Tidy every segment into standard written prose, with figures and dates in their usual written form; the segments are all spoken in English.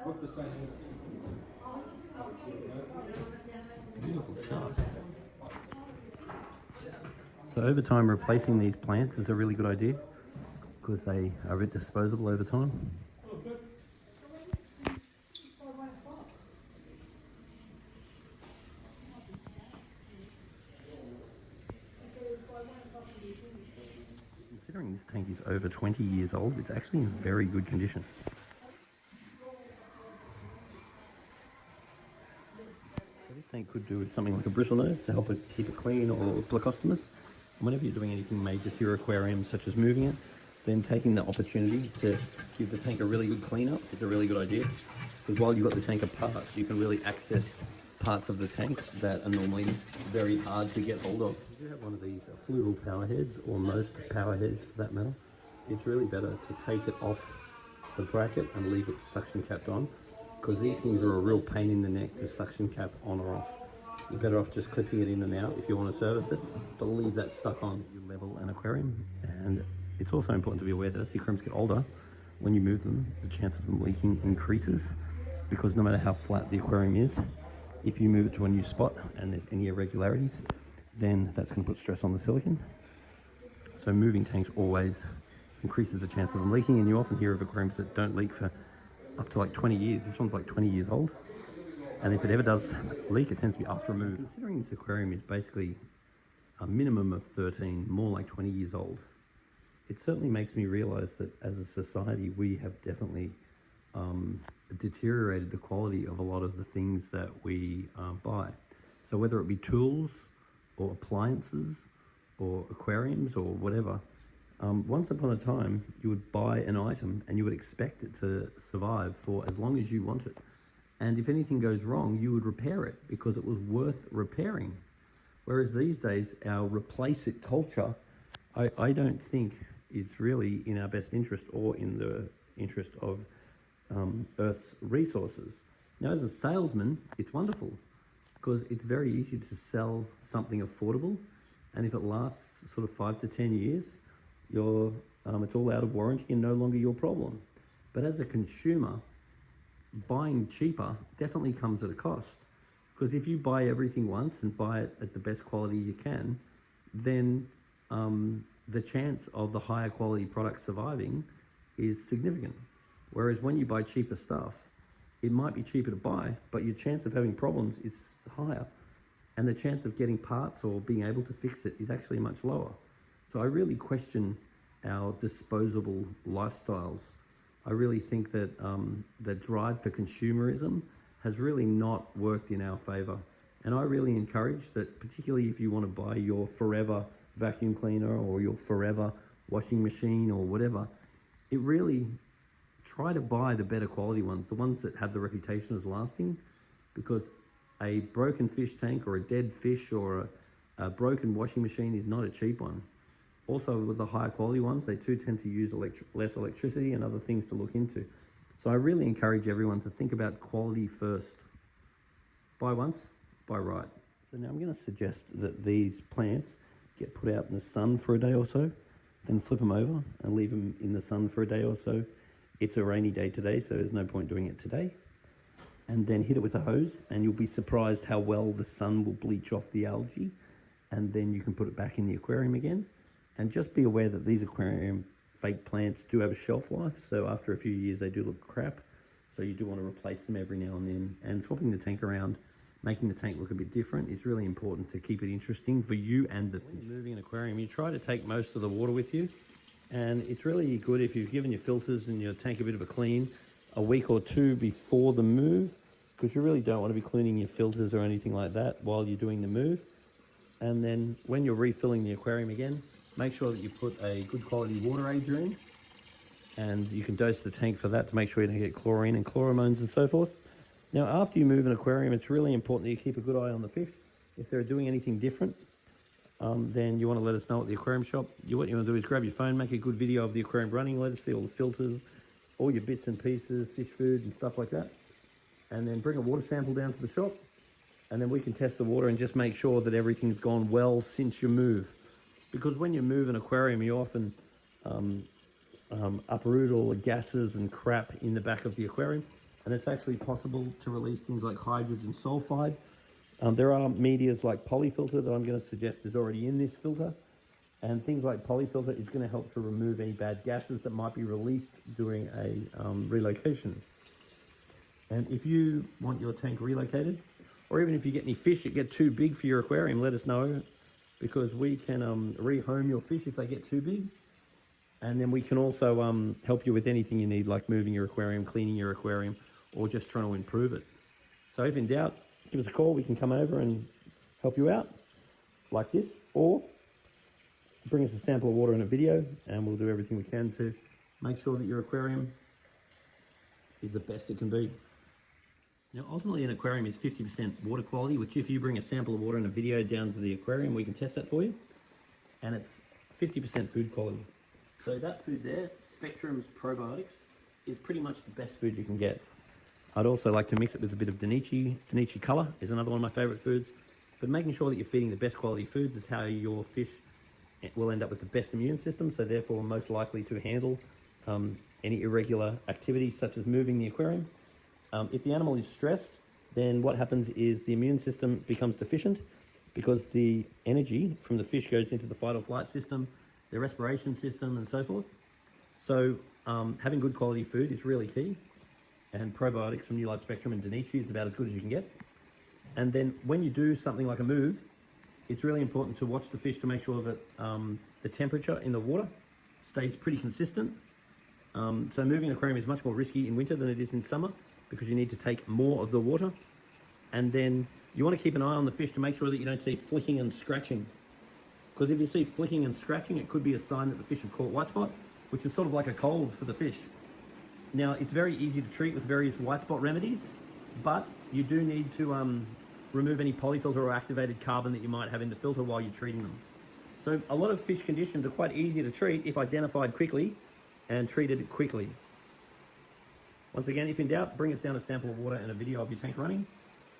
with the same. Beautiful stuff. So over time, replacing these plants is a really good idea because they are a bit disposable over time. Considering this tank is over 20 years old, it's actually in very good condition. So this tank could do with something like a bristle nose to help it keep it clean, or plecostomus. And whenever you're doing anything major to your aquarium, such as moving it, then taking the opportunity to give the tank a really good clean up is a really good idea. Because while you've got the tank apart, you can really access parts of the tank that are normally very hard to get hold of. If you have one of these fluval power heads, or most power heads for that matter, it's really better to take it off the bracket and leave it suction capped on, because these things are a real pain in the neck to suction cap on or off. You're better off just clipping it in and out if you want to service it, but leave that stuck on. You level an aquarium, and it's also important to be aware that as the aquariums get older, when you move them, the chance of them leaking increases, because no matter how flat the aquarium is, if you move it to a new spot and there's any irregularities, then that's going to put stress on the silicon. So moving tanks always increases the chance of them leaking, and you often hear of aquariums that don't leak for up to like 20 years. This one's like 20 years old, and if it ever does leak, it tends to be after a move. Considering this aquarium is basically a minimum of 13, more like 20 years old, it certainly makes me realize that as a society we have definitely deteriorated the quality of a lot of the things that we buy. So whether it be tools or appliances or aquariums or whatever, once upon a time you would buy an item and you would expect it to survive for as long as you want it, and if anything goes wrong you would repair it because it was worth repairing. Whereas these days our replace it culture, I don't think is really in our best interest or in the interest of Earth's resources. Now, as a salesman, it's wonderful because it's very easy to sell something affordable, and if it lasts sort of 5 to 10 years, it's all out of warranty and no longer your problem. But as a consumer, buying cheaper definitely comes at a cost, because if you buy everything once and buy it at the best quality you can, then the chance of the higher quality product surviving is significant. Whereas when you buy cheaper stuff, it might be cheaper to buy, but your chance of having problems is higher, and the chance of getting parts or being able to fix it is actually much lower. So I really question our disposable lifestyles. I really think that the drive for consumerism has really not worked in our favor. And I really encourage that, particularly if you want to buy your forever vacuum cleaner or your forever washing machine or whatever, it really try to buy the better quality ones, the ones that have the reputation as lasting, because a broken fish tank or a dead fish or a broken washing machine is not a cheap one. Also, with the higher quality ones, they too tend to use less electricity and other things to look into. So I really encourage everyone to think about quality first. Buy once, buy right. So now I'm going to suggest that these plants get put out in the sun for a day or so, then flip them over and leave them in the sun for a day or so. It's a rainy day today, so there's no point doing it today. And then hit it with a hose, and you'll be surprised how well the sun will bleach off the algae, and then you can put it back in the aquarium again. And just be aware that these aquarium fake plants do have a shelf life, so after a few years they do look crap, so you do want to replace them every now and then. And swapping the tank around, making the tank look a bit different, is really important to keep it interesting for you and the fish. When you're moving an aquarium, you try to take most of the water with you, and it's really good if you've given your filters and your tank a bit of a clean a week or two before the move, because you really don't want to be cleaning your filters or anything like that while you're doing the move. And then when you're refilling the aquarium again, make sure that you put a good quality water ager in, and you can dose the tank for that to make sure you don't get chlorine and chloramones and so forth. Now, after you move an aquarium, it's really important that you keep a good eye on the fish. If they're doing anything different, then you want to let us know at the aquarium shop. What you want to do is grab your phone, make a good video of the aquarium running, let us see all the filters, all your bits and pieces, fish food and stuff like that. And then bring a water sample down to the shop, and then we can test the water and just make sure that everything's gone well since your move. Because when you move an aquarium, you often uproot all the gases and crap in the back of the aquarium. and it's actually possible to release things like hydrogen sulfide. There are medias like polyfilter that I'm going to suggest is already in this filter, and things like polyfilter is going to help to remove any bad gases that might be released during a relocation. And if you want your tank relocated, or even if you get any fish that get too big for your aquarium, let us know, because we can rehome your fish if they get too big. And then we can also help you with anything you need, like moving your aquarium, cleaning your aquarium, or just trying to improve it. So if in doubt, give us a call. We can come over and help you out like this, or bring us a sample of water and a video, and we'll do everything we can to make sure that your aquarium is the best it can be. Now, ultimately, an aquarium is 50% water quality, which if you bring a sample of water and a video down to the aquarium, we can test that for you. And it's 50% food quality. So that food there, Spectrum's probiotics, is pretty much the best food you can get. I'd also like to mix it with a bit of Danichi. Danichi Color is another one of my favorite foods. But making sure that you're feeding the best quality foods is how your fish will end up with the best immune system, so therefore most likely to handle any irregular activity such as moving the aquarium. If the animal is stressed, then what happens is the immune system becomes deficient because the energy from the fish goes into the fight or flight system, the respiration system, and so forth. So having good quality food is really key, and probiotics from New Life Spectrum and Danichi is about as good as you can get. And then when you do something like a move, it's really important to watch the fish to make sure that the temperature in the water stays pretty consistent. So moving an aquarium is much more risky in winter than it is in summer, because you need to take more of the water. And then you want to keep an eye on the fish to make sure that you don't see flicking and scratching. Because if you see flicking and scratching, it could be a sign that the fish have caught white spot, which is sort of like a cold for the fish. Now, it's very easy to treat with various white spot remedies, but you do need to remove any polyfilter or activated carbon that you might have in the filter while you're treating them. So a lot of fish conditions are quite easy to treat if identified quickly and treated quickly. Once again, if in doubt, bring us down a sample of water and a video of your tank running,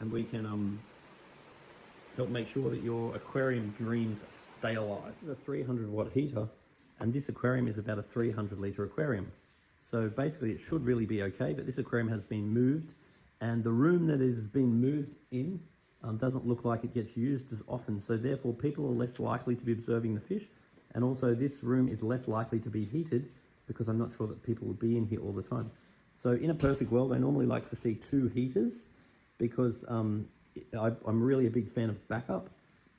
and we can help make sure that your aquarium dreams stay alive. This is a 300 watt heater, and this aquarium is about a 300 litre aquarium. So basically it should really be okay, but this aquarium has been moved, and the room that is being moved in doesn't look like it gets used as often. So therefore people are less likely to be observing the fish, and also this room is less likely to be heated because I'm not sure that people will be in here all the time. So in a perfect world, I normally like to see 2 heaters because I'm really a big fan of backup.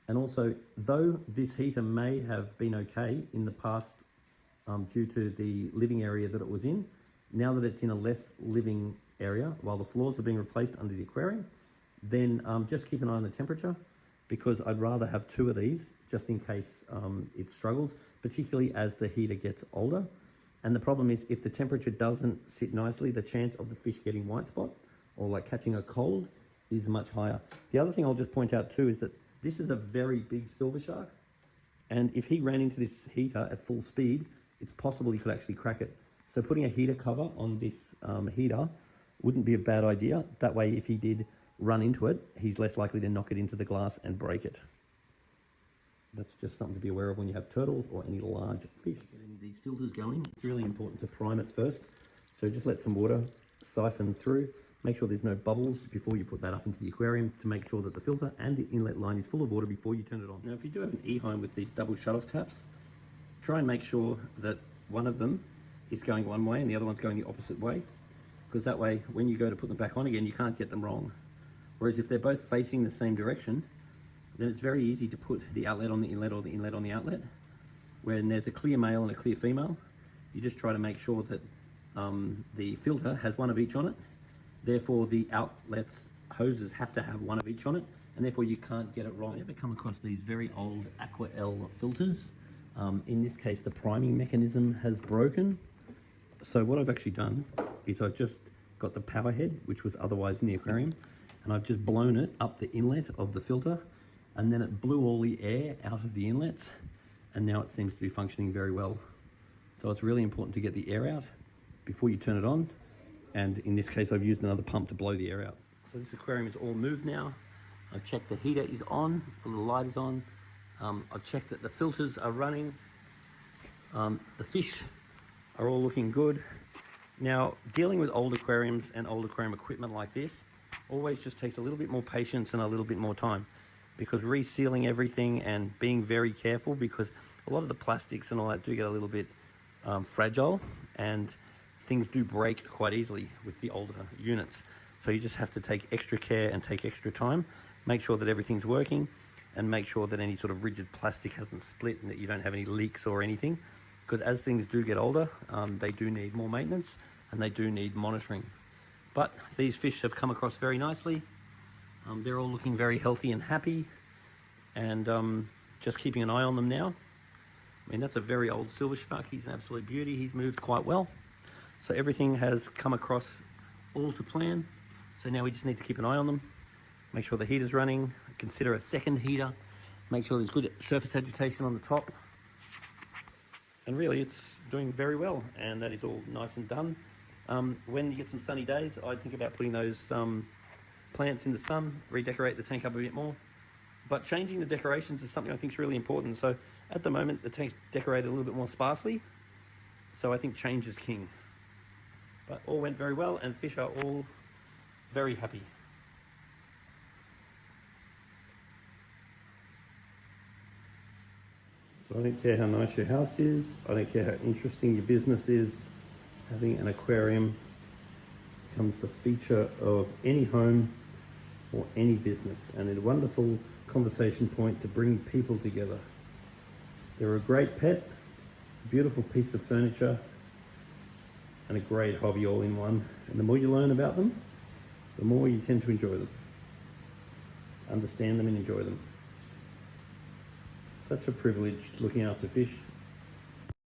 And also, though this heater may have been okay in the past due to the living area that it was in, now that it's in a less living area, while the floors are being replaced under the aquarium, then just keep an eye on the temperature, because I'd rather have 2 of these just in case it struggles, particularly as the heater gets older. And the problem is, if the temperature doesn't sit nicely, the chance of the fish getting white spot or like catching a cold is much higher. The other thing I'll just point out too is that this is a very big silver shark, and if he ran into this heater at full speed, it's possible he could actually crack it. So putting a heater cover on this heater wouldn't be a bad idea. That way, if he did run into it, he's less likely to knock it into the glass and break it. That's just something to be aware of when you have turtles or any large fish. Get any of these filters going, it's really important to prime it first. So just let some water siphon through. Make sure there's no bubbles before you put that up into the aquarium, to make sure that the filter and the inlet line is full of water before you turn it on. Now, if you do have an E-Heim with these double shut-off taps, try and make sure that one of them is going one way and the other one's going the opposite way, because that way, when you go to put them back on again, you can't get them wrong. Whereas if they're both facing the same direction, then it's very easy to put the outlet on the inlet or the inlet on the outlet. When there's a clear male and a clear female, you just try to make sure that the filter has one of each on it. Therefore, the outlets hoses have to have one of each on it, and therefore you can't get it wrong. I've ever come across these very old Aqua L filters. In this case, the priming mechanism has broken. So what I've actually done is I've just got the power head, which was otherwise in the aquarium, and I've just blown it up the inlet of the filter, and then it blew all the air out of the inlets, and now it seems to be functioning very well. So it's really important to get the air out before you turn it on, and in this case I've used another pump to blow the air out. So this aquarium is all moved now. I've checked the heater is on, the little light is on. I've checked that the filters are running. The fish are all looking good. Now, dealing with old aquariums and old aquarium equipment like this always just takes a little bit more patience and a little bit more time, because resealing everything and being very careful, because a lot of the plastics and all that do get a little bit fragile, and things do break quite easily with the older units. So you just have to take extra care and take extra time, make sure that everything's working, and make sure that any sort of rigid plastic hasn't split and that you don't have any leaks or anything. Because as things do get older, they do need more maintenance and they do need monitoring. But these fish have come across very nicely. They're all looking very healthy and happy, and just keeping an eye on them now. I mean, that's a very old silver shark. He's an absolute beauty. He's moved quite well. So everything has come across all to plan. So now we just need to keep an eye on them, make sure the heater's running, consider a second heater, make sure there's good surface agitation on the top. And really it's doing very well, and that is all nice and done. When you get some sunny days, I'd think about putting those plants in the sun, redecorate the tank up a bit more. But changing the decorations is something I think is really important. So at the moment, the tank's decorated a little bit more sparsely. So I think change is king. But all went very well, and fish are all very happy. So I don't care how nice your house is, I don't care how interesting your business is, having an aquarium becomes the feature of any home or any business, and a wonderful conversation point to bring people together. They're a great pet, a beautiful piece of furniture, and a great hobby all in one. And the more you learn about them, the more you tend to enjoy them, understand them and enjoy them. Such a privilege looking after fish.